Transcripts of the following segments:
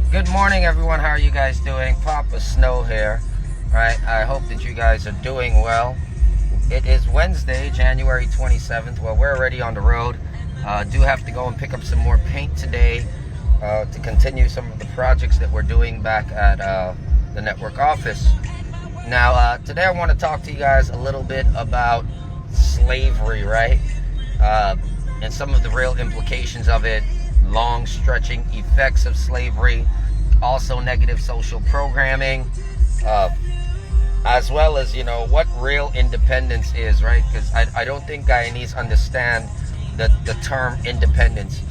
Good morning, everyone. How are you guys doing? Papa Snow here. Right? I hope that you guys are doing well. It is Wednesday, January 27th. Well, we're already on the road. Do have to go and pick up some more paint today to continue some of the projects that we're doing back at the network office. Now, today I want to talk to you guys a little bit about slavery, right? And some of the real implications of it, long stretching effects of slavery, also negative social programming, as well as, what real independence is, right? Because I don't think Guyanese understand the term independence.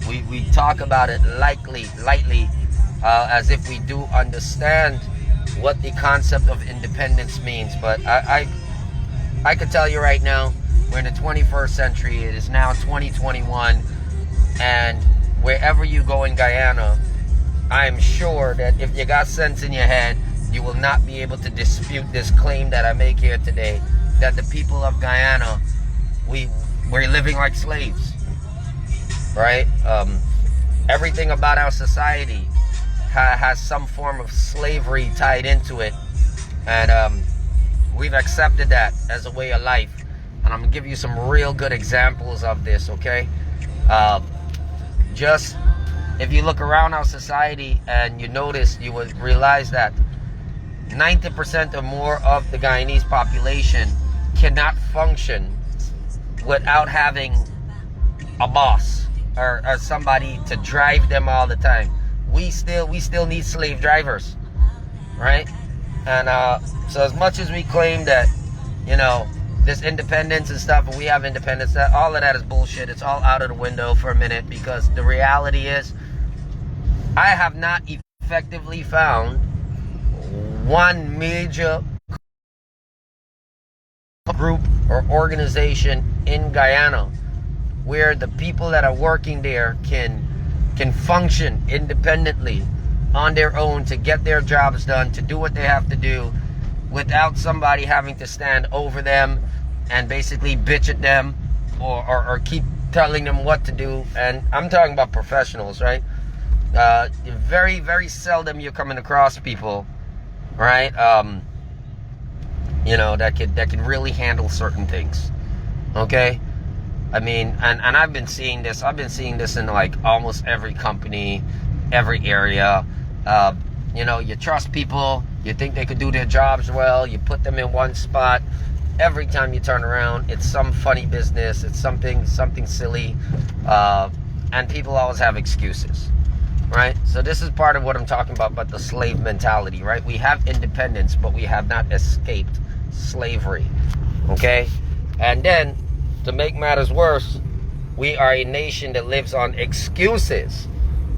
We talk about it lightly, as if we do understand what the concept of independence means. But I could tell you right now, we're in the 21st century. It is now 2021, and wherever you go in Guyana, I'm sure that if you got sense in your head, you will not be able to dispute this claim that I make here today, that the people of Guyana, we're living like slaves, right? Everything about our society has some form of slavery tied into it, and we've accepted that as a way of life. And I'm gonna give you some real good examples of this, okay? Just if you look around our society and you notice, you would realize that 90% or more of the Guyanese population cannot function without having a boss or somebody to drive them all the time. We still need slave drivers, right? And so as much as we claim that, this independence and stuff, and we have independence, that all of that is bullshit. It's all out of the window for a minute, because the reality is, I have not effectively found one major group or organization in Guyana where the people that are working there can function independently on their own to get their jobs done, to do what they have to do, without somebody having to stand over them and basically bitch at them or keep telling them what to do. And I'm talking about professionals, right? Very, very seldom you're coming across people, right? That can really handle certain things. Okay? I mean, and I've been seeing this. I've been seeing this in like almost every company, every area. You trust people. You think they could do their jobs well. You put them in one spot. Every time you turn around, it's some funny business. It's something silly. And people always have excuses, right? So this is part of what I'm talking about the slave mentality, right? We have independence, but we have not escaped slavery, okay? And then, to make matters worse, we are a nation that lives on excuses,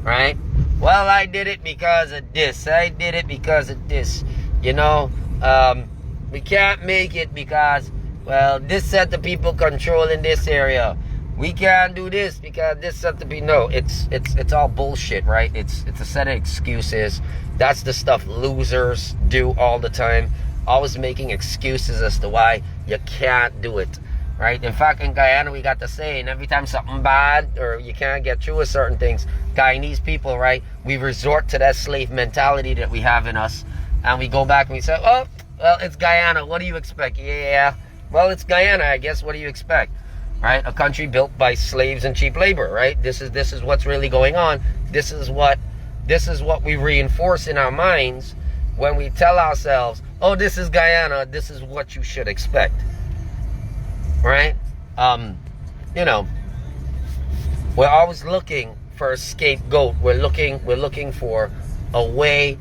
right? Well, I did it because of this. I did it because of this. We can't make it because, well, this set of people controlling this area. We can't do this because this set of people. No, it's all bullshit, right? It's a set of excuses. That's the stuff losers do all the time. Always making excuses as to why you can't do it, right? In fact, in Guyana, we got the saying, every time something bad or you can't get through with certain things, Guyanese people, right, we resort to that slave mentality that we have in us, and we go back and we say, oh, well, it's Guyana. What do you expect? Yeah. Well, it's Guyana, I guess. What do you expect? Right? A country built by slaves and cheap labor, right? This is what's really going on. This is what we reinforce in our minds when we tell ourselves, oh, this is Guyana. This is what you should expect. Right? We're always looking for a scapegoat. We're looking for a way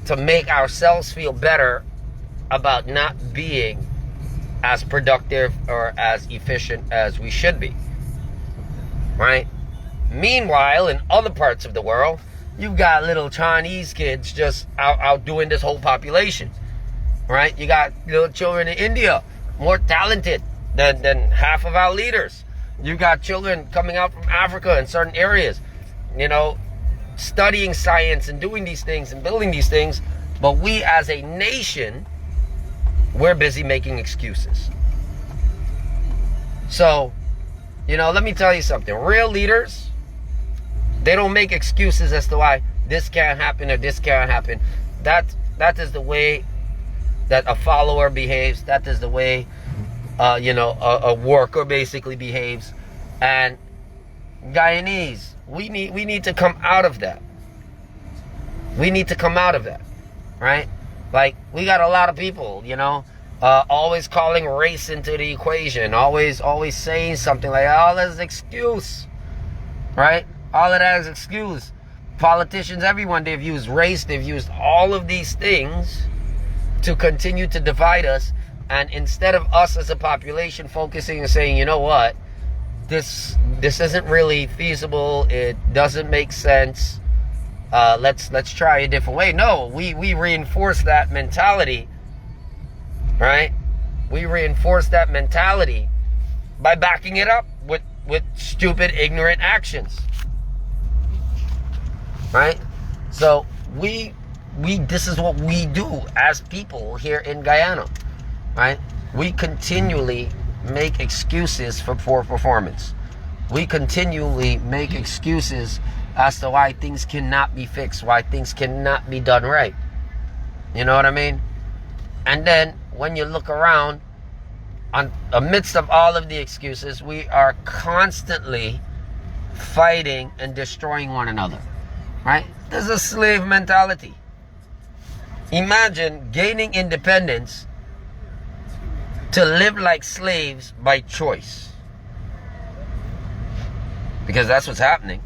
to make ourselves feel better about not being as productive or as efficient as we should be, right? Meanwhile, in other parts of the world, you've got little Chinese kids just outdoing this whole population, right? You got little children in India, more talented than half of our leaders. You got children coming out from Africa in certain areas, studying science and doing these things and building these things. But we as a nation, we're busy making excuses. So, let me tell you something. Real leaders, They don't make excuses as to why this can't happen or this can't happen. That is the way that a follower behaves. That is the way a worker basically behaves. And Guyanese, we need to come out of that. We need to come out of that, right? Like, we got a lot of people, always calling race into the equation, always saying something like, oh, that's an excuse, right? All of that is excuse. Politicians, everyone, they've used race, they've used all of these things to continue to divide us. And instead of us as a population focusing and saying, you know what, this isn't really feasible, it doesn't make sense, let's try a different way. No, we reinforce that mentality, right? We reinforce that mentality by backing it up with stupid, ignorant actions, right? So this is what we do as people here in Guyana, right? We continually make excuses for poor performance. We continually make excuses as to why things cannot be fixed, why things cannot be done right. You know what I mean? And then when you look around, amidst of all of the excuses, we are constantly fighting and destroying one another, right? There's a slave mentality. Imagine gaining independence to live like slaves by choice. Because that's what's happening.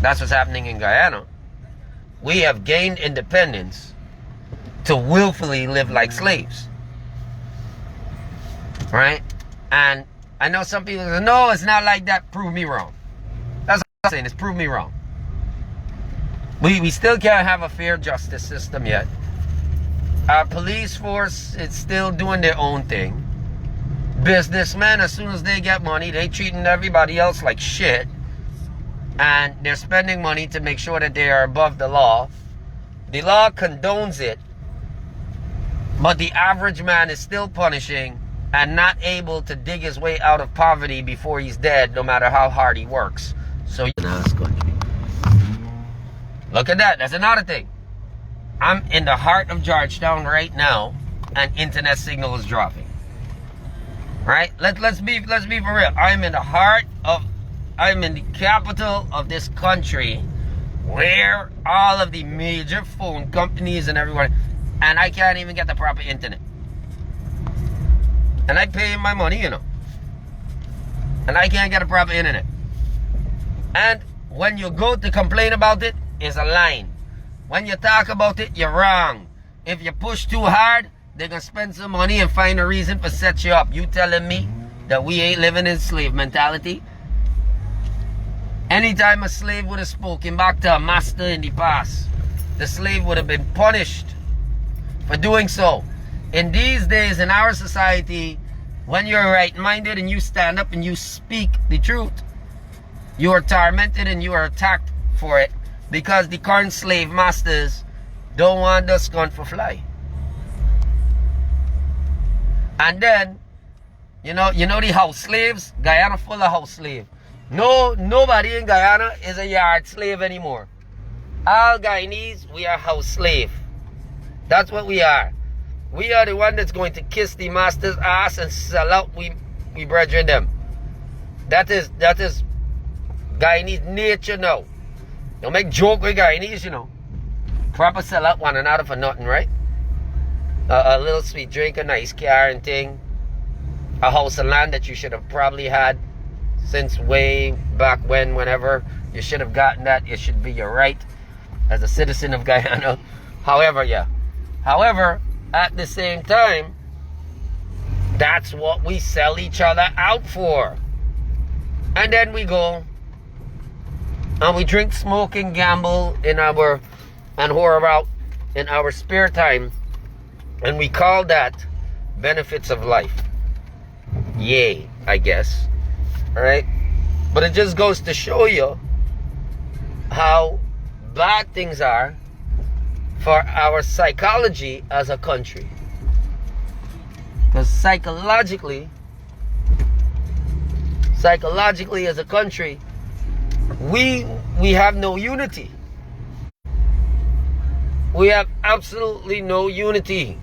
That's what's happening in Guyana. We have gained independence to willfully live like slaves. Right? And I know some people say, no, it's not like that. Prove me wrong. That's what I'm saying, is prove me wrong. We still can't have a fair justice system yet. Our police force is still doing their own thing. Businessmen, as soon as they get money, they treating everybody else like shit. And they're spending money to make sure that they are above the law. The law condones it, but the average man is still punishing and not able to dig his way out of poverty before he's dead, no matter how hard he works. So, look at that. That's another thing. I'm in the heart of Georgetown right now, and internet signal is dropping. Right? Let's be for real. I'm in the capital of this country, where all of the major phone companies and everyone, and I can't even get the proper internet. And I pay my money, and I can't get a proper internet. And when you go to complain about it, it's a line. When you talk about it, you're wrong. If you push too hard, they're going to spend some money and find a reason to set you up. You telling me that we ain't living in slave mentality? Anytime a slave would have spoken back to a master in the past, the slave would have been punished for doing so. In these days, in our society, when you're right-minded and you stand up and you speak the truth, you are tormented and you are attacked for it, because the current slave masters don't want us gun for fly. And then, you know the house slaves? Guyana full of house slaves. Nobody in Guyana is a yard slave anymore. All Guyanese, we are house slave. That's what we are. We are the one that's going to kiss the master's ass and sell out we brethren them. That is Guyanese nature now. Don't make joke with Guyanese, Proper sell out one another for nothing, right? A little sweet drink, a nice car and thing. A house of land that you should have probably had since way back whenever. You should have gotten that. It should be your right as a citizen of Guyana. However, at the same time, that's what we sell each other out for. And then we go and we drink, smoke, and gamble and whore about in our spare time, and we call that benefits of life. Yay, I guess. Alright? But it just goes to show you how bad things are for our psychology as a country. Because psychologically as a country, we have no unity. We have absolutely no unity.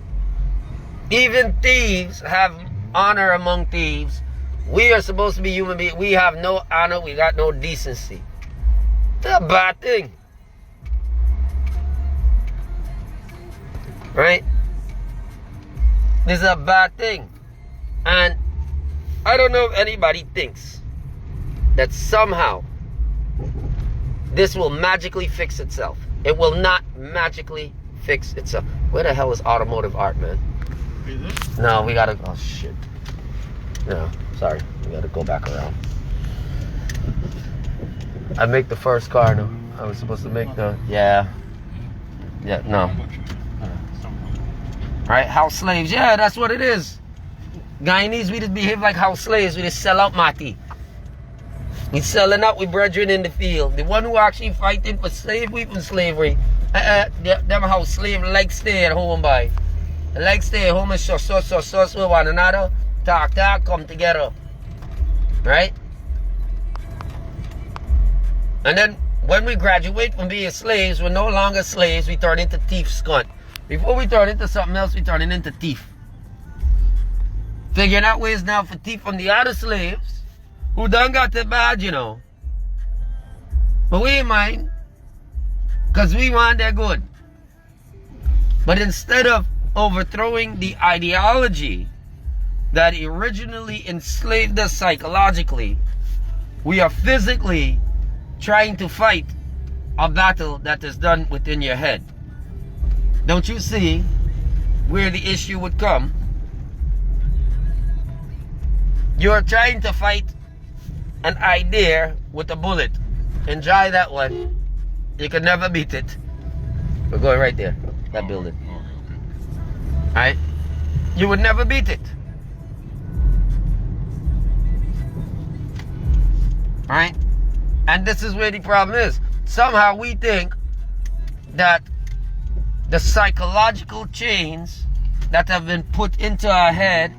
Even thieves have honor among thieves. We are supposed to be human beings. We have no honor. We got no decency. It's a bad thing. Right? This is a bad thing. And I don't know if anybody thinks that somehow this will magically fix itself. It will not magically fix itself. Where the hell is automotive art, man? No, we gotta, oh shit. No, sorry, we gotta go back around. I make the first car, no? I was supposed to make the, yeah, no. Alright, house slaves, yeah, that's what it is. Guyanese, we just behave like house slaves, we just sell out Mati. We selling out with brethren in the field. The one who actually fighting for slavery from slavery. Them house slave like stay at home by. Like stay at home and so with one another. Talk, come together. Right? And then when we graduate from being slaves, we're no longer slaves, we turn into thieves, cunt. Before we turn into something else, we turn into thief. Figuring out ways now for thief from the other slaves who done got it bad, you know. But we ain't mind, because we want their good. But instead of overthrowing the ideology that originally enslaved us psychologically, we are physically trying to fight a battle that is done within your head. Don't you see where the issue would come? You're trying to fight an idea with a bullet. Enjoy that one. You can never beat it. We're going right there. That building. Alright? You would never beat it. Alright? And this is where the problem is. Somehow we think that the psychological chains that have been put into our head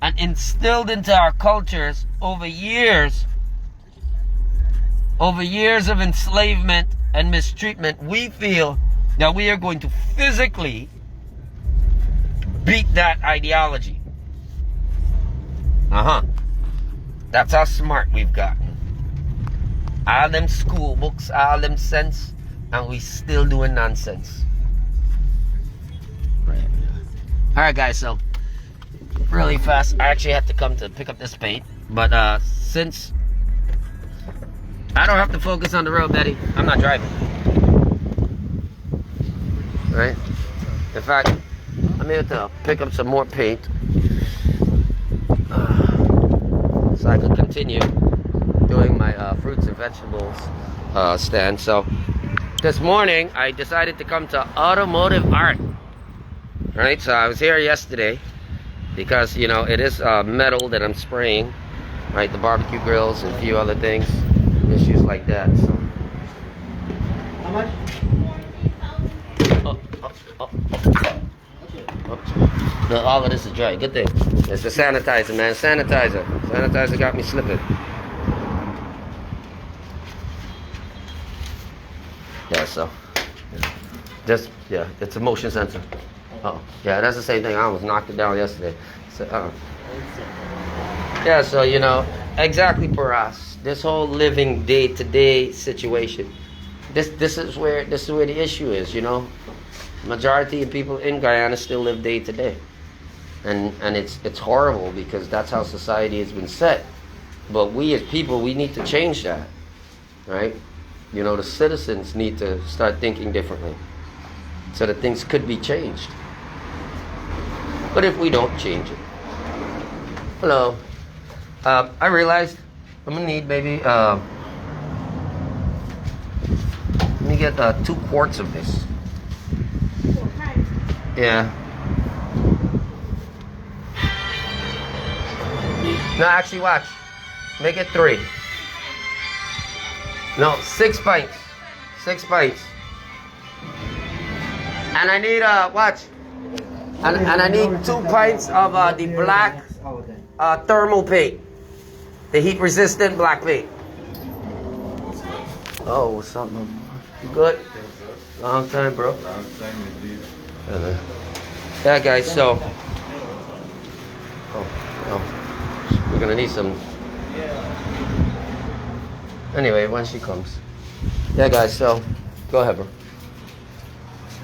and instilled into our cultures over years of enslavement and mistreatment, we feel that we are going to physically beat that ideology. That's how smart we've gotten. All them school books, all them sense, and we still doing nonsense. Right. Alright guys, so really fast, I actually have to come to pick up this paint, but since I don't have to focus on the road, Betty, I'm not driving. Right? In fact, I'm here to pick up some more paint so I can continue doing my fruits and vegetables stand. So this morning I decided to come to automotive art. Right? So I was here yesterday because, you know, it is metal that I'm spraying, right? The barbecue grills and a few other things, issues like that. So. How much? All of this is dry. Good thing. It's the sanitizer, man. Sanitizer got me slipping. Yeah, so. Just, yeah, it's a motion sensor. Oh, yeah, that's the same thing. I almost knocked it down yesterday. So, yeah, so, you know, exactly for us, this whole living day-to-day situation, this is where the issue is, you know. Majority of people in Guyana still live day-to-day. And it's horrible because that's how society has been set. But we as people, we need to change that, right? You know, the citizens need to start thinking differently so that things could be changed. But if we don't change it. Hello. I realized I'm gonna need maybe let me get 2 quarts of this. Yeah. No, actually watch. Make it 3. No, 6 pints. 6 pints. And I need watch. And I need 2 pints of the black thermal paint. The heat resistant black paint. Oh, what's up, man? You good? Long time, bro. Long time indeed. Yeah, guys, so... Oh, we're gonna need some... Anyway, when she comes. Yeah, guys, so... Go ahead, bro.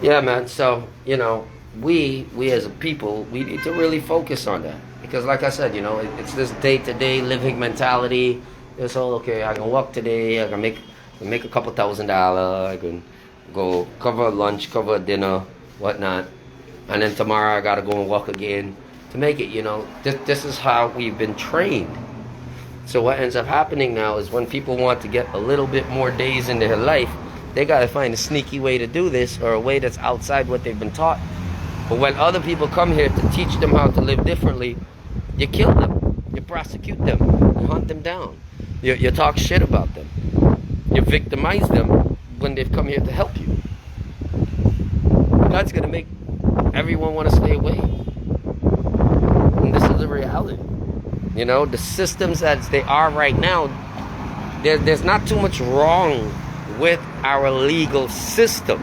Yeah, man, so, you know, we as a people, we need to really focus on that. Because like I said, you know, it's this day-to-day living mentality. It's all, okay, I can work today, I can make a couple $1,000, I can go cover a lunch, cover a dinner, whatnot. And then tomorrow I gotta go and work again to make it, you know. This is how we've been trained. So what ends up happening now is when people want to get a little bit more days in their life, they gotta find a sneaky way to do this, or a way that's outside what they've been taught. But when other people come here to teach them how to live differently, you kill them, you prosecute them, you hunt them down, you talk shit about them, you victimize them when they've come here to help you. That's gonna make everyone want to stay away. And this is the reality. You know, the systems as they are right now, there's not too much wrong with our legal system.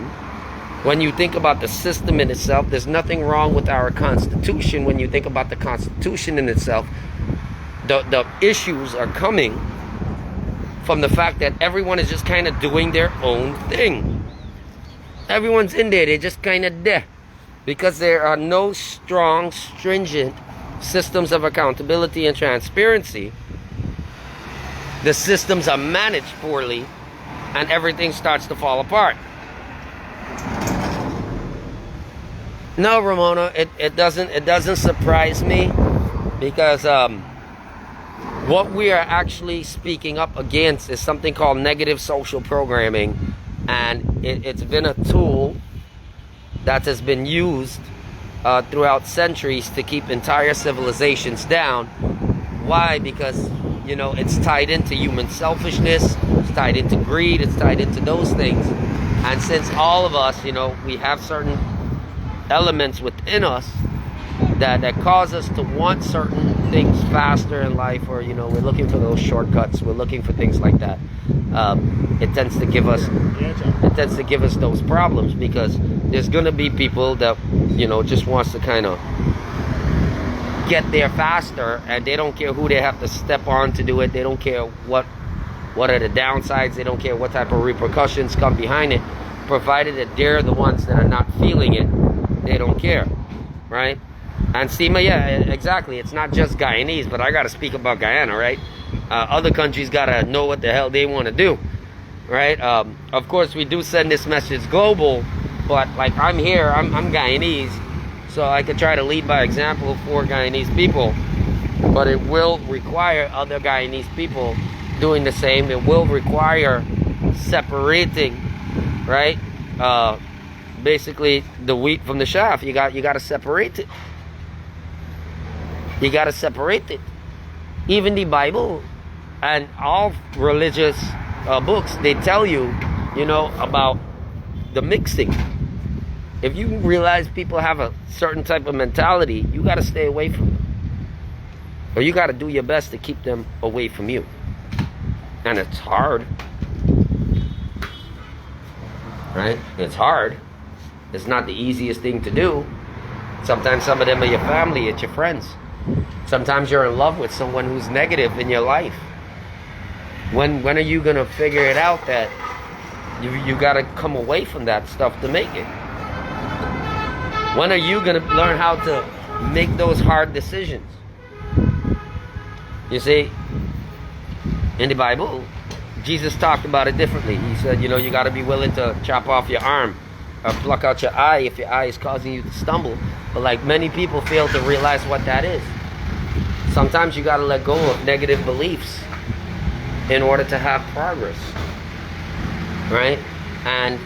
When you think about the system in itself, there's nothing wrong with our Constitution. When you think about the Constitution in itself, the issues are coming from the fact that everyone is just kind of doing their own thing. Everyone's in there, they're just kind of there. Because there are no strong, stringent systems of accountability and transparency, the systems are managed poorly, and everything starts to fall apart. No, Ramona, it doesn't surprise me, because what we are actually speaking up against is something called negative social programming, and it's been a tool that has been used throughout centuries to keep entire civilizations down. Why? Because, you know, it's tied into human selfishness, it's tied into greed, it's tied into those things. And since all of us, you know, we have certain elements within us that cause us to want certain things faster in life, or, you know, we're looking for those shortcuts, we're looking for things like that. It tends to give us those problems, because there's gonna be people that, you know, just wants to kind of get there faster, and they don't care who they have to step on to do it. They don't care what are the downsides. They don't care what type of repercussions come behind it, provided that they're the ones that are not feeling it. They don't care, right? And Sima, yeah, exactly. It's not just Guyanese, but I got to speak about Guyana, right? Other countries got to know what the hell they want to do, right? Of course, we do send this message global, but like I'm here, I'm Guyanese, so I could try to lead by example for Guyanese people, but it will require other Guyanese people doing the same. It will require separating, right? Basically, the wheat from the chaff. You got to separate it. You got to separate it. Even the Bible and all religious books, they tell you, you know, about the mixing. If you realize people have a certain type of mentality, you got to stay away from them. Or you got to do your best to keep them away from you. And it's hard. Right? It's hard. It's not the easiest thing to do. Sometimes some of them are your family, it's your friends. Sometimes you're in love with someone who's negative in your life. When are you going to figure it out that you got to come away from that stuff to make it? When are you going to learn how to make those hard decisions? You see, in the Bible, Jesus talked about it differently. He said, you know, you got to be willing to chop off your arm or pluck out your eye if your eye is causing you to stumble. But like many people fail to realize what that is. Sometimes you got to let go of negative beliefs in order to have progress, right? And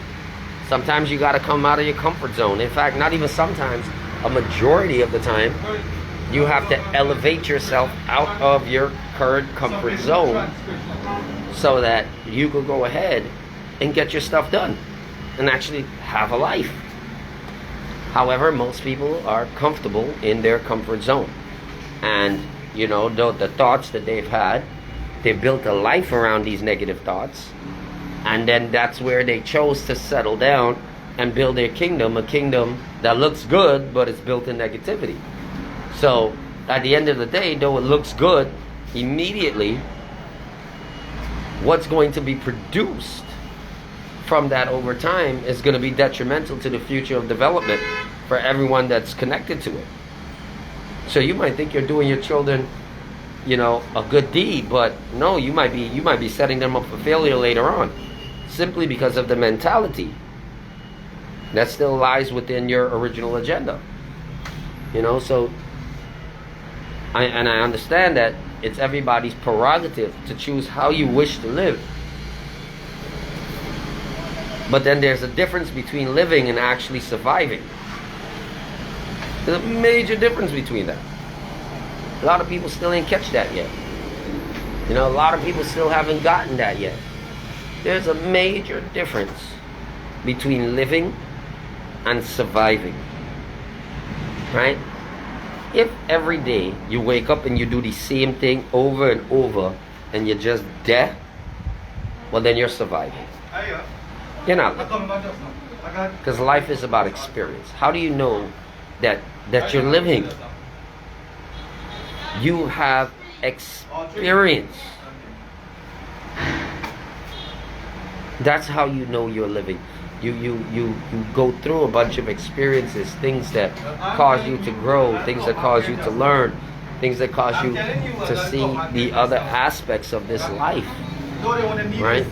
sometimes you got to come out of your comfort zone. In fact, not even sometimes, a majority of the time, you have to elevate yourself out of your current comfort zone so that you could go ahead and get your stuff done and actually have a life. However, most people are comfortable in their comfort zone. And, you know, the thoughts that they've had, they've built a life around these negative thoughts. And then that's where they chose to settle down and build their kingdom, a kingdom that looks good, but it's built in negativity. So at the end of the day, though it looks good, immediately what's going to be produced from that over time is going to be detrimental to the future of development for everyone that's connected to it. So you might think you're doing your children, you know, a good deed, but no, you might be setting them up for failure later on, simply because of the mentality that still lies within your original agenda. You know, so I understand that it's everybody's prerogative to choose how you wish to live. But then there's a difference between living and actually surviving. There's a major difference between that. A lot of people still ain't catch that yet. You know, a lot of people still haven't gotten that yet. There's a major difference between living and surviving. Right? If every day you wake up and you do the same thing over and over and you're just dead, well then you're surviving. You're not living. Because life is about experience. How do you know that you're living? You have experience. That's how you know you're living. You go through a bunch of experiences, things that cause you to grow, things that cause you to learn, things that cause you to see the other aspects of this life. Right?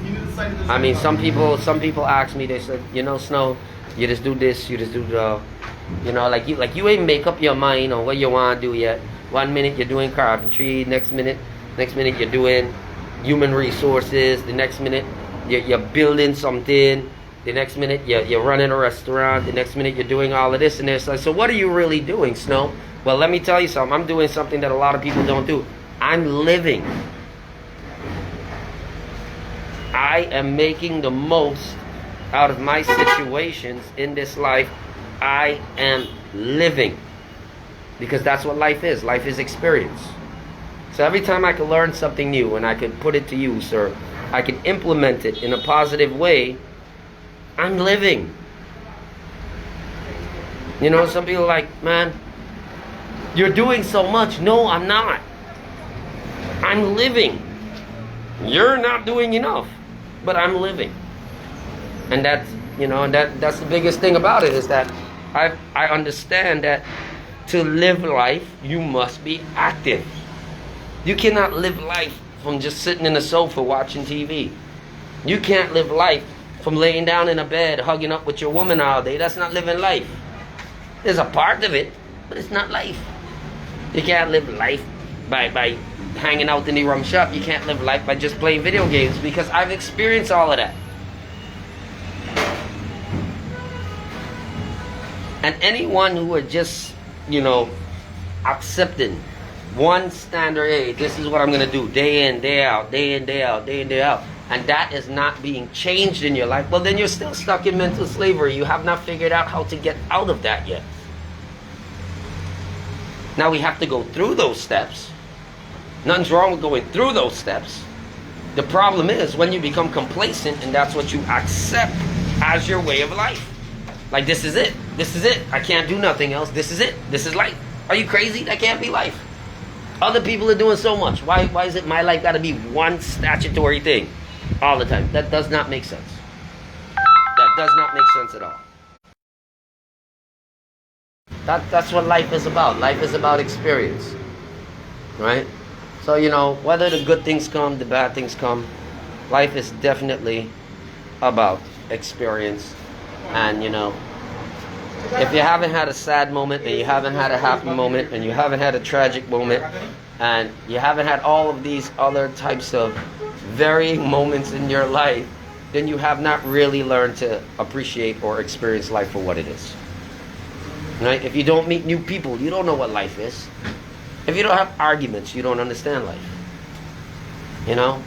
I mean, some people ask me, they said, you know, Snow, you just do this, you just do the, you know, like you ain't make up your mind on what you want to do yet. 1 minute you're doing carpentry, next minute you're doing human resources, the next minute you're building something, the next minute you're running a restaurant, the next minute you're doing all of this and this. So what are you really doing, Snow? Well, let me tell you something. I'm doing something that a lot of people don't do. I'm living. I am making the most out of my situations in this life. I am living. Because that's what life is. Life is experience. So every time I can learn something new and I can put it to use or I can implement it in a positive way, I'm living. You know, some people are like, man, you're doing so much. No, I'm not. I'm living. You're not doing enough, but I'm living. And that's, you know, and that's the biggest thing about it, is that I understand that to live life, you must be active. You cannot live life from just sitting in a sofa watching TV. You can't live life from laying down in a bed hugging up with your woman all day. That's not living life. There's a part of it, but it's not life. You can't live life by hanging out in the rum shop. You can't live life by just playing video games, because I've experienced all of that. And anyone who are just, you know, accepting one standard, hey, this is what I'm going to do day in, day out, day in, day out, day in, day out, and that is not being changed in your life, well, then you're still stuck in mental slavery. You have not figured out how to get out of that yet. Now we have to go through those steps. Nothing's wrong with going through those steps. The problem is when you become complacent and that's what you accept as your way of life. Like, this is it. This is it. I can't do nothing else. This is it. This is life. Are you crazy? That can't be life. Other people are doing so much. Why is it my life got to be one statutory thing all the time? That does not make sense. That does not make sense at all. That's what life is about. Life is about experience. Right? So, you know, whether the good things come, the bad things come, life is definitely about experience. And, you know, if you haven't had a sad moment, and you haven't had a happy moment, and you haven't had a tragic moment, and you haven't had all of these other types of varying moments in your life, then you have not really learned to appreciate or experience life for what it is. Right? If you don't meet new people, you don't know what life is. If you don't have arguments, you don't understand life. You know?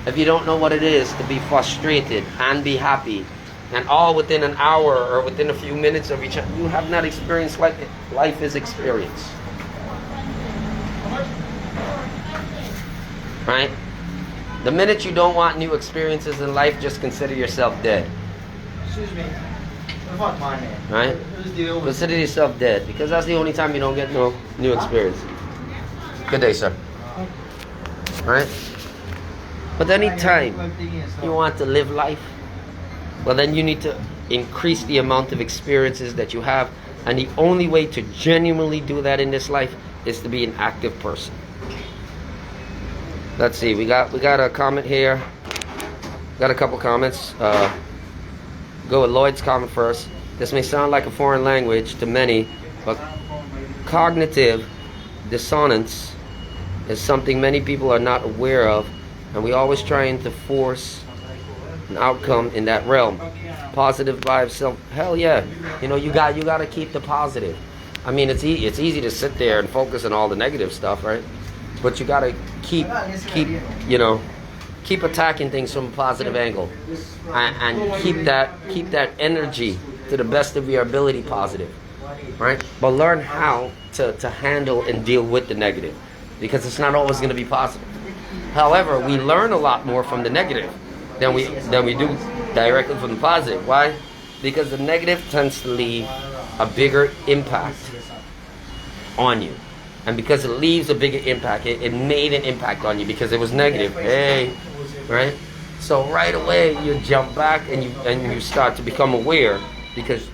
If you don't know what it is to be frustrated and be happy, and all within an hour or within a few minutes of each other, you have not experienced life. Life is experience. Right? The minute you don't want new experiences in life, just consider yourself dead. Excuse me. Fuck my name. Right? Consider yourself dead, because that's the only time you don't get no new experience. Good day, sir. Right? But anytime you want to live life, well, then you need to increase the amount of experiences that you have, and the only way to genuinely do that in this life is to be an active person. Let's see, we got a comment here. Got a couple comments. Go with Lloyd's comment first. This may sound like a foreign language to many, but cognitive dissonance is something many people are not aware of, and we always trying to force an outcome in that realm. Positive by itself, hell yeah. You know, you got to keep the positive. I mean, it's easy to sit there and focus on all the negative stuff, right? But you got to keep attacking things from a positive angle, and keep that energy to the best of your ability positive, right? But learn how to handle and deal with the negative, because it's not always going to be positive. However, we learn a lot more from the negative than we do directly from the positive. Why? Because the negative tends to leave a bigger impact on you. And because it leaves a bigger impact, it made an impact on you because it was negative. Hey, right? So right away you jump back and you start to become aware, because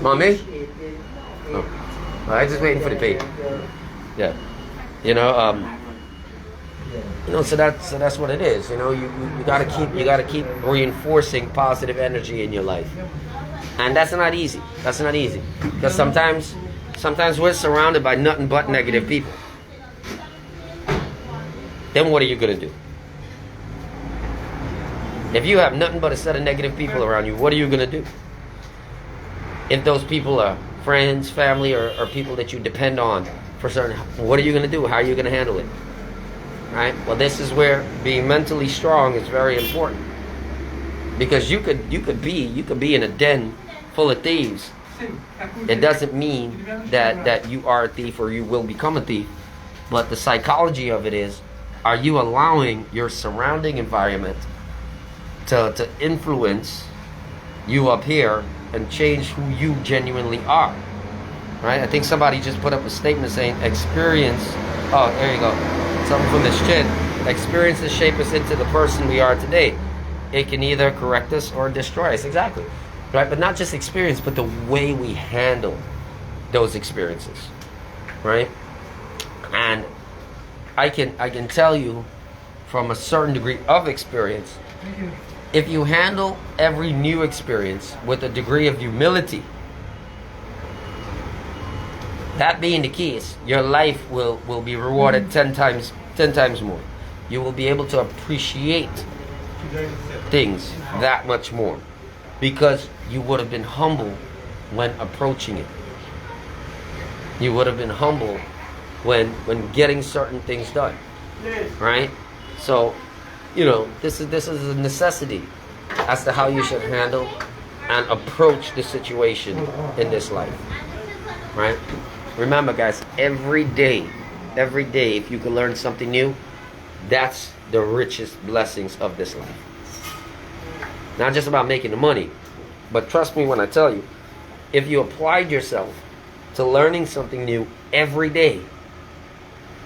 Mommy? Oh. I'm just waiting for the pay. Yeah. So that's what it is. You gotta keep reinforcing positive energy in your life. And that's not easy. Because sometimes we're surrounded by nothing but negative people. Then what are you gonna do? If you have nothing but a set of negative people around you, what are you gonna do? If those people are friends, family, or people that you depend on for certain, what are you gonna do? How are you gonna handle it? Right? Well, this is where being mentally strong is very important. Because you could be in a den full of thieves. It doesn't mean that you are a thief or you will become a thief. But the psychology of it is, are you allowing your surrounding environment to influence you up here and change who you genuinely are? Right? I think somebody just put up a statement saying experience. Oh, there you go. Something from this chin. Experiences shape us into the person we are today. It can either correct us or destroy us. Exactly. Right? But not just experience, but the way we handle those experiences. Right? And I can tell you from a certain degree of experience, if you handle every new experience with a degree of humility, that being the case, your life will be rewarded 10 times more. You will be able to appreciate things that much more, because you would have been humble when approaching it. You would have been humble when getting certain things done, right? So, this is a necessity as to how you should handle and approach the situation in this life, right? Remember, guys, every day, if you can learn something new, that's the richest blessings of this life. Not just about making the money, but trust me when I tell you, if you applied yourself to learning something new every day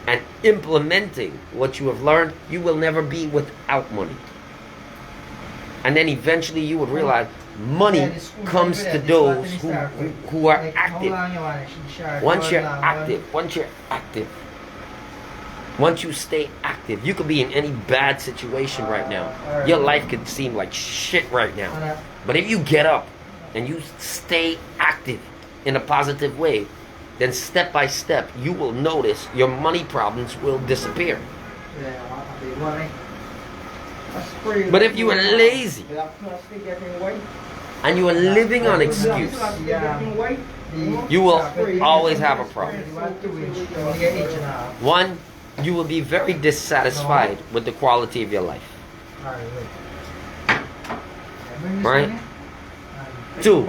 and implementing what you have learned, you will never be without money. And then eventually you would realize money comes to those who are active. Once you're active, once you stay active, you could be in any bad situation right now. Your life could seem like shit right now. But if you get up and you stay active in a positive way, then step by step, you will notice your money problems will disappear. But if you are lazy and you are living on excuse, you will always have a problem. One, you will be very dissatisfied with the quality of your life. Right? Two,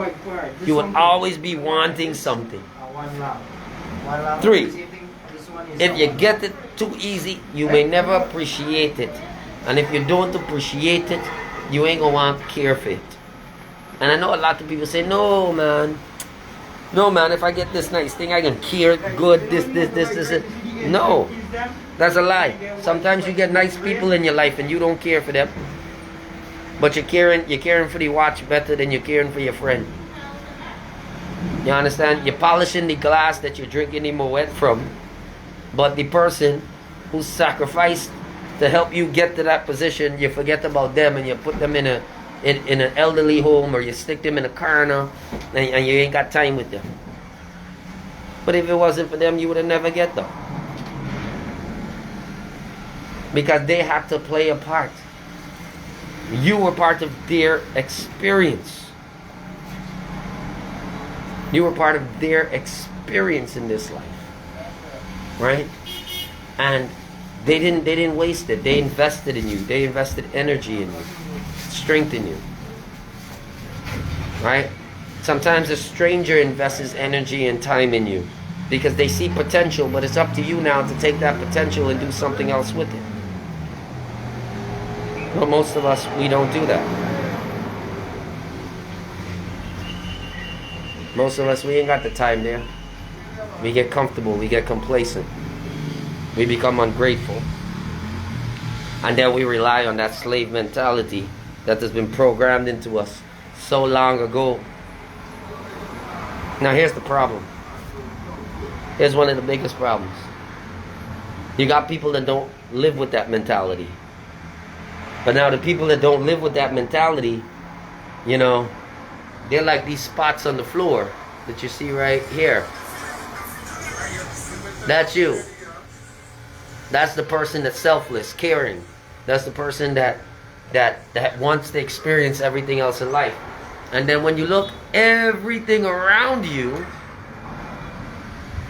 you will always be wanting something. 3, If you get it too easy, you may never appreciate it. And if you don't appreciate it, you ain't gonna want to care for it. And I know a lot of people say, no man, if I get this nice thing, I can care good, this. No, that's a lie. Sometimes you get nice people in your life and you don't care for them. But you're caring for the watch better than you're caring for your friend. You understand? You're polishing the glass that you're drinking the Moet from. But the person who sacrificed to help you get to that position, you forget about them and you put them in an elderly home, or you stick them in a corner and you ain't got time with them. But if it wasn't for them, you would have never get them. Because they had to play a part. You were part of their experience. You were part of their experience in this life. Right? And they didn't waste it. They invested in you. They invested energy in you. Strength in you. Right? Sometimes a stranger invests energy and time in you because they see potential, but it's up to you now to take that potential and do something else with it. But most of us, we don't do that. Most of us, we ain't got the time there. We get comfortable, we get complacent. We become ungrateful. And then we rely on that slave mentality that has been programmed into us so long ago. Now here's the problem. Here's one of the biggest problems. You got people that don't live with that mentality. But now the people that don't live with that mentality, you know, they're like these spots on the floor that you see right here. That's you. That's the person that's selfless, caring. That's the person that wants to experience everything else in life. And then when you look, everything around you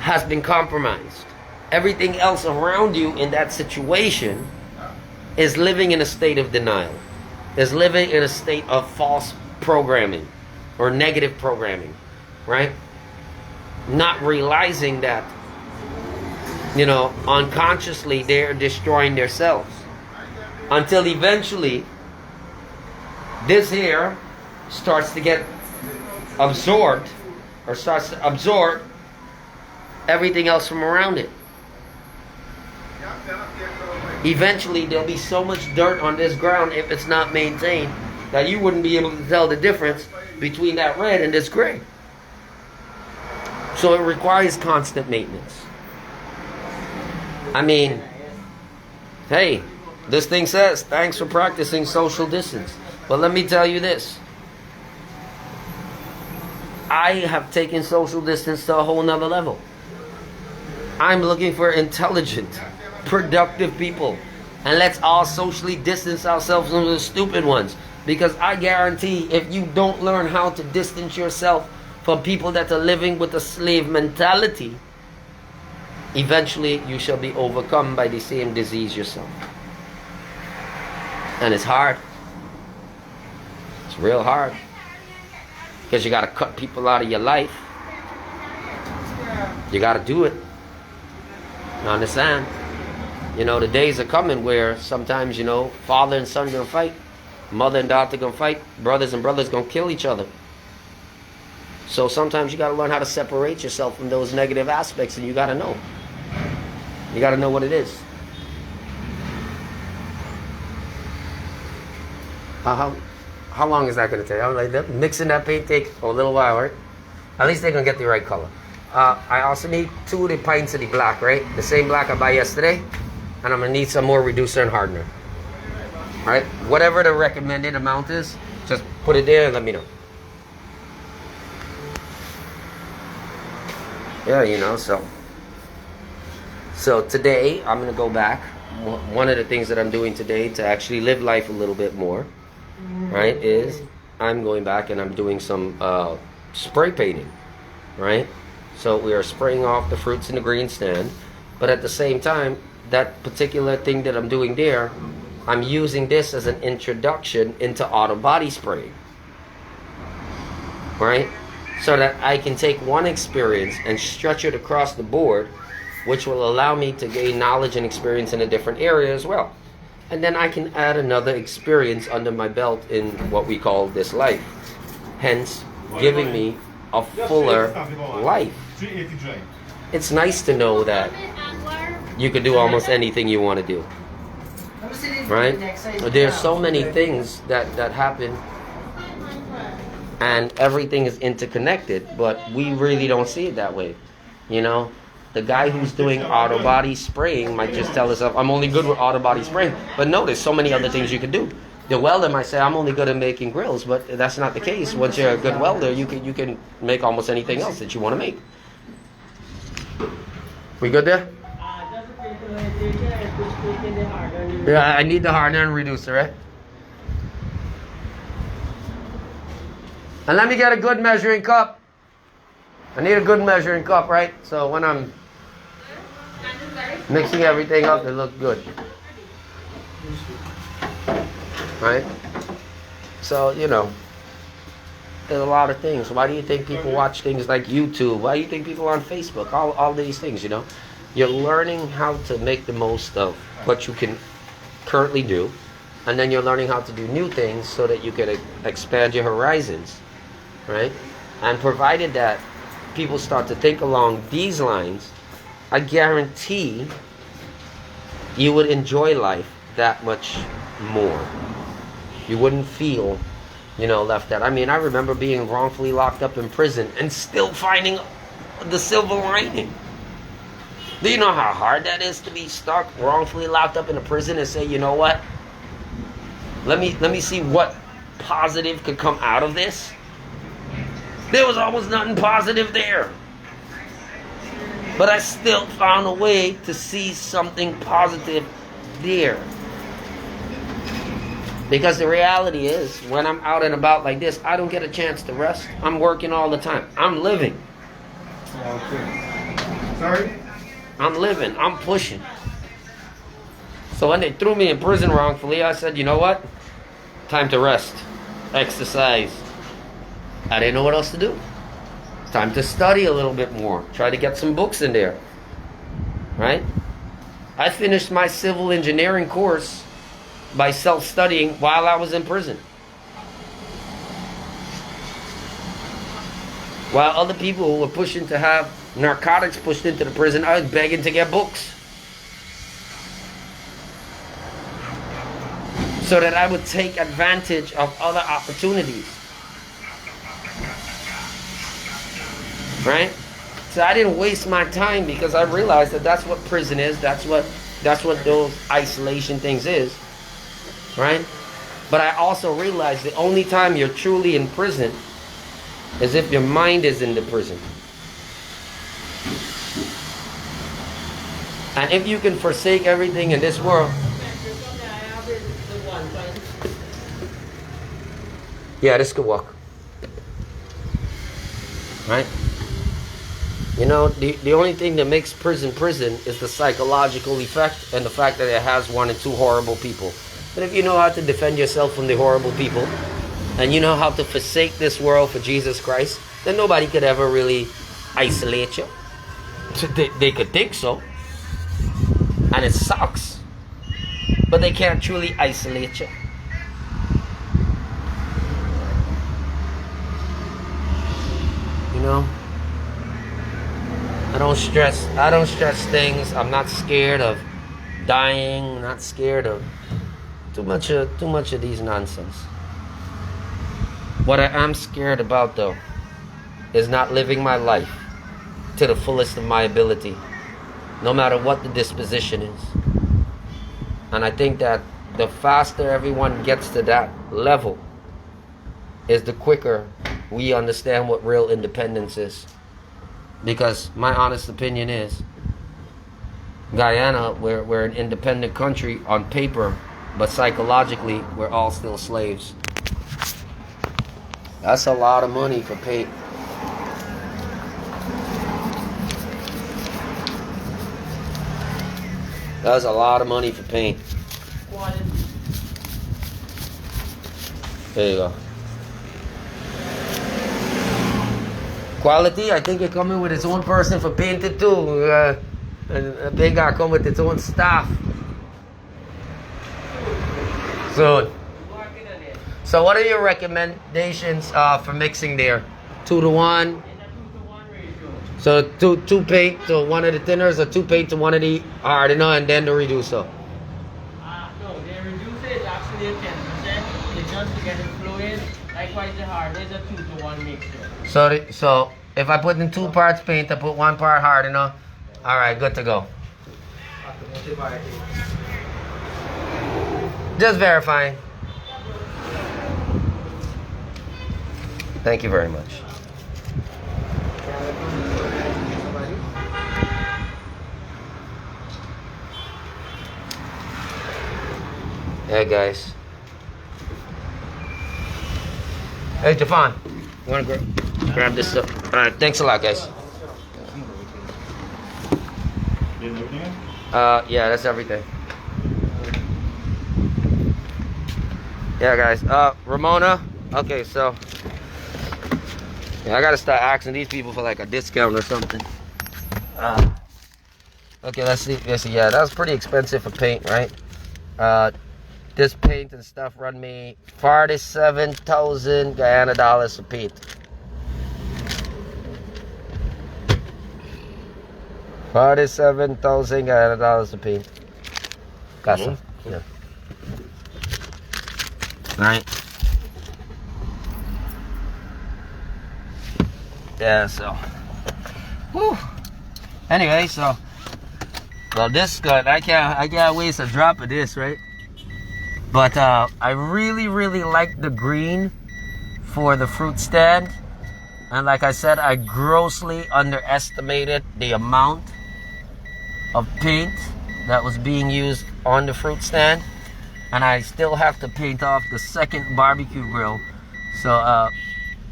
has been compromised. Everything else around you in that situation is living in a state of denial, is living in a state of false programming or negative programming, right? Not realizing that, you know, unconsciously they're destroying themselves. Until eventually, this here starts to get absorbed, or starts to absorb everything else from around it. Eventually, there'll be so much dirt on this ground, if it's not maintained, that you wouldn't be able to tell the difference between that red and this gray. So it requires constant maintenance. I mean, hey, this thing says, thanks for practicing social distance. But let me tell you this. I have taken social distance to a whole nother level. I'm looking for intelligent, productive people. And let's all socially distance ourselves from the stupid ones. Because I guarantee if you don't learn how to distance yourself from people that are living with a slave mentality, eventually you shall be overcome by the same disease yourself. And it's hard. It's real hard. Because you got to cut people out of your life. You got to do it. You understand? You know, the days are coming where sometimes, you know, father and son gonna fight, mother and daughter gonna fight, brothers and brothers gonna kill each other. So sometimes you gotta learn how to separate yourself from those negative aspects, and you gotta know. You gotta know what it is. How long is that gonna take? I'm like, mixing that paint takes a little while, right? At least they're gonna get the right color. I also need 2 of the pints of the black, right? The same black I bought yesterday. And I'm going to need some more reducer and hardener. Right? Whatever the recommended amount is, just put it there and let me know. Yeah, you know, so today I'm going to go back. One of the things that I'm doing today to actually live life a little bit more, right, is I'm going back and I'm doing some spray painting, right? So we are spraying off the fruits in the green stand, but at the same time, that particular thing that I'm doing there, I'm using this as an introduction into auto body spray, right? So that I can take one experience and stretch it across the board which will allow me to gain knowledge and experience in a different area as well. And then I can add another experience under my belt in what we call this life. Hence, giving me a fuller life. It's nice to know that you can do almost anything you want to do. Right? There's so many things that happen, and everything is interconnected, but we really don't see it that way. You know, the guy who's doing auto body spraying might just tell himself, I'm only good with auto body spraying. But no, there's so many other things you can do. The welder might say, I'm only good at making grills, but that's not the case. Once you're a good welder, you can make almost anything else that you want to make. We good there? Yeah, I need the hardener and reducer, right? And let me get a good measuring cup. I need a good measuring cup, right? So when I'm mixing everything up, it looks good. Right? So, you know, there's a lot of things. Why do you think people watch things like YouTube? Why do you think people are on Facebook? All these things, you know. You're learning how to make the most of what you can currently do. And then you're learning how to do new things so that you can expand your horizons. Right? And provided that people start to think along these lines, I guarantee you would enjoy life that much more. You wouldn't feel, you know, left out. I mean, I remember being wrongfully locked up in prison and still finding the silver lining. Do you know how hard that is to be stuck, wrongfully locked up in a prison and say, you know what? Let me see what positive could come out of this. There was almost nothing positive there. But I still found a way to see something positive there. Because the reality is, when I'm out and about like this, I don't get a chance to rest. I'm working all the time. I'm living. Sorry? I'm living. I'm pushing. So when they threw me in prison wrongfully, I said, you know what? Time to rest. Exercise. I didn't know what else to do. Time to study a little bit more. Try to get some books in there. Right? I finished my civil engineering course by self-studying while I was in prison. While other people who were pushing to have narcotics pushed into the prison, I was begging to get books. So that I would take advantage of other opportunities. Right? So I didn't waste my time because I realized that that's what prison is. That's what those isolation things is. Right? But I also realized the only time you're truly in prison is if your mind is in the prison. And if you can forsake everything in this world. Yeah, this could work. Right? You know, the only thing that makes prison is the psychological effect and the fact that it has one and two horrible people. But if you know how to defend yourself from the horrible people, and you know how to forsake this world for Jesus Christ, then nobody could ever really isolate you. They could think so. And it sucks. But they can't truly isolate you. You know? I don't stress things. I'm not scared of dying. I'm not scared of too much of these nonsense. What I am scared about though is not living my life to the fullest of my ability, no matter what the disposition is. And I think that the faster everyone gets to that level is the quicker we understand what real independence is. Because my honest opinion is, Guyana, we're an independent country on paper, but psychologically, we're all still slaves. That's a lot of money for paint. That's a lot of money for paint. There you go. Quality, I think you're coming with its own person for painting too. And the paint gotta come with its own staff. So what are your recommendations for mixing there? 2 to 1? In a 2-to-1 ratio. So two paint to one of the thinners, or 2 paint to one of the hardener, and then the reducer. No, the reducer is actually a 10%. It's just to get it fluid. Likewise, the hardener is a 2-to-1 mixture. So if I put in 2 parts paint, I put 1 part hardener. All right, good to go. Just verifying. Thank you very much. Hey guys. Hey Javon, you wanna grab this stuff? All right, thanks a lot, guys. Yeah, that's everything. Yeah, guys. Ramona. Okay, so yeah, I gotta start asking these people for like a discount or something. Okay, let's see. Yeah, that was pretty expensive for paint, right? This paint and stuff run me 47,000 Guyana dollars for paint. $47,000 Guyana dollars to paint. Casa. Yeah. Right. Yeah. So. Whew. Anyway, so. Well, this good. I can't waste a drop of this, right? But I really like the green for the fruit stand, and like I said, I grossly underestimated the amount of paint that was being used on the fruit stand, and I still have to paint off the second barbecue grill. So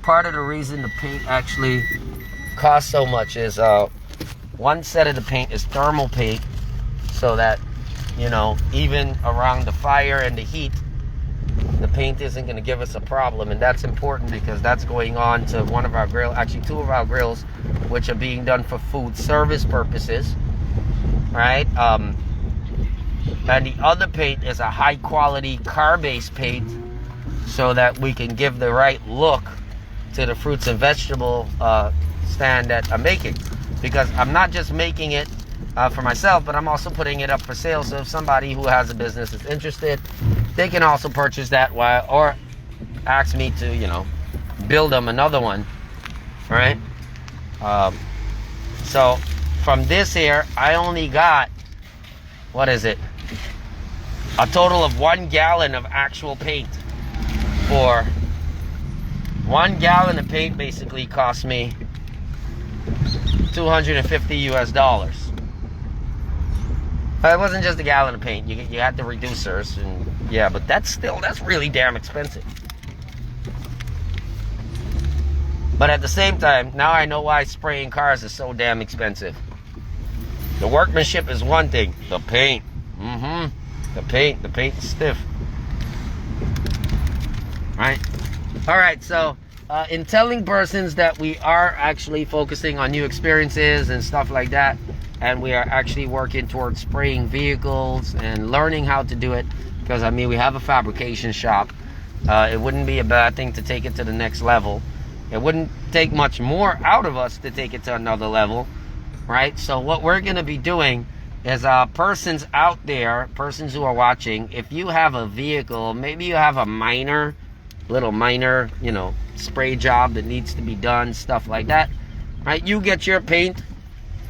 part of the reason the paint actually costs so much is one set of the paint is thermal paint, so that, you know, even around the fire and the heat, the paint isn't going to give us a problem. And that's important because that's going on to one of our grills, actually 2 of our grills, which are being done for food service purposes, right? And the other paint is a high quality car-based paint, so that we can give the right look to the fruits and vegetable stand that I'm making. Because I'm not just making it for myself, but I'm also putting it up for sale. So if somebody who has a business is interested, they can also purchase that or ask me to, you know, build them another one, right? So from this here, I only got, what is it? A total of 1 gallon of actual paint. For 1 gallon of paint basically cost me $250 US. It wasn't just a gallon of paint. You had the reducers, and yeah, but that's really damn expensive. But at the same time, now I know why spraying cars is so damn expensive. The workmanship is one thing. The paint. The paint is stiff. Right? Alright, so in telling persons that we are actually focusing on new experiences and stuff like that, and we are actually working towards spraying vehicles and learning how to do it, because I mean, we have a fabrication shop. It wouldn't be a bad thing to take it to the next level. It wouldn't take much more out of us to take it to another level, right? So what we're going to be doing is persons out there, persons who are watching, if you have a vehicle, maybe you have a little minor, you know, spray job that needs to be done, stuff like that, right? You get your paint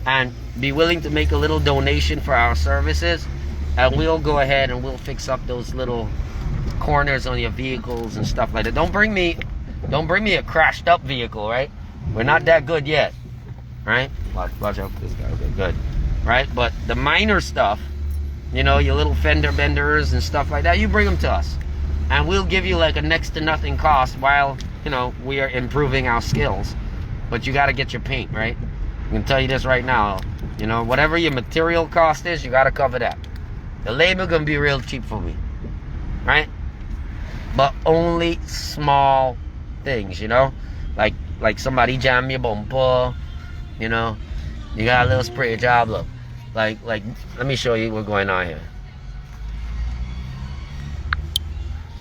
and be willing to make a little donation for our services, and we'll go ahead and we'll fix up those little corners on your vehicles and stuff like that. Don't bring me a crashed up vehicle, right? We're not that good yet, right? Watch out for this guy. Okay, good, right? But the minor stuff, you know, your little fender benders and stuff like that, you bring them to us, and we'll give you like a next to nothing cost while, you know, we are improving our skills. But you got to get your paint, right? I can tell you this right now, you know, whatever your material cost is, you got to cover that. The labor gonna be real cheap for me, right? But only small things, you know, like somebody jam your bumper, you know, you got a little spray job, look, Like, let me show you what's going on here.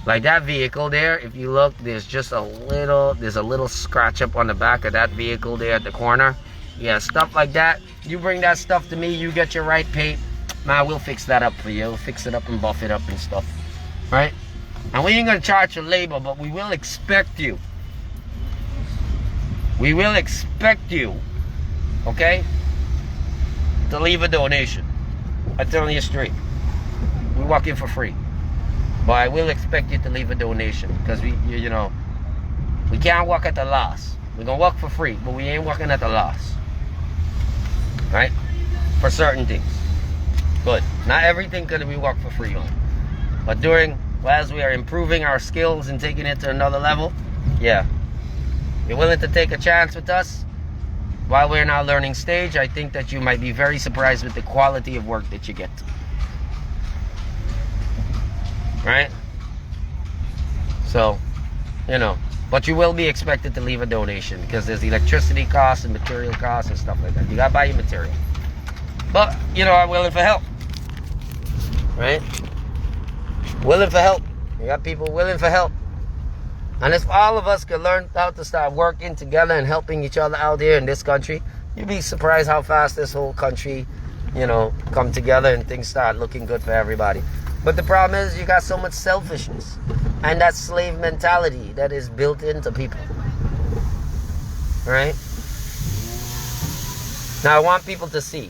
Like that vehicle there, if you look, there's a little scratch up on the back of that vehicle there at the corner. Yeah, stuff like that. You bring that stuff to me, you get your right paint, man, we'll fix that up for you. We'll fix it up and buff it up and stuff, right? And we ain't gonna charge you labor, but we will expect you. We will expect you, okay, to leave a donation. I'm telling you straight. We walk in for free. But I will expect you to leave a donation, because you know, we can't walk at a loss. We're gonna walk for free, but we ain't walking at a loss, right? For certain things. Good. Not everything can we walk for free on, but as we are improving our skills and taking it to another level, yeah, you're willing to take a chance with us while we're in our learning stage. I think that you might be very surprised with the quality of work that you get. Right? So, you know, but you will be expected to leave a donation, because there's electricity costs and material costs and stuff like that. You gotta buy your material. But, you know, I'm willing for help. Right? Willing for help. You got people willing for help. And if all of us could learn how to start working together and helping each other out here in this country, you'd be surprised how fast this whole country, you know, come together and things start looking good for everybody. But the problem is, you got so much selfishness and that slave mentality that is built into people. Right? Now I want people to see.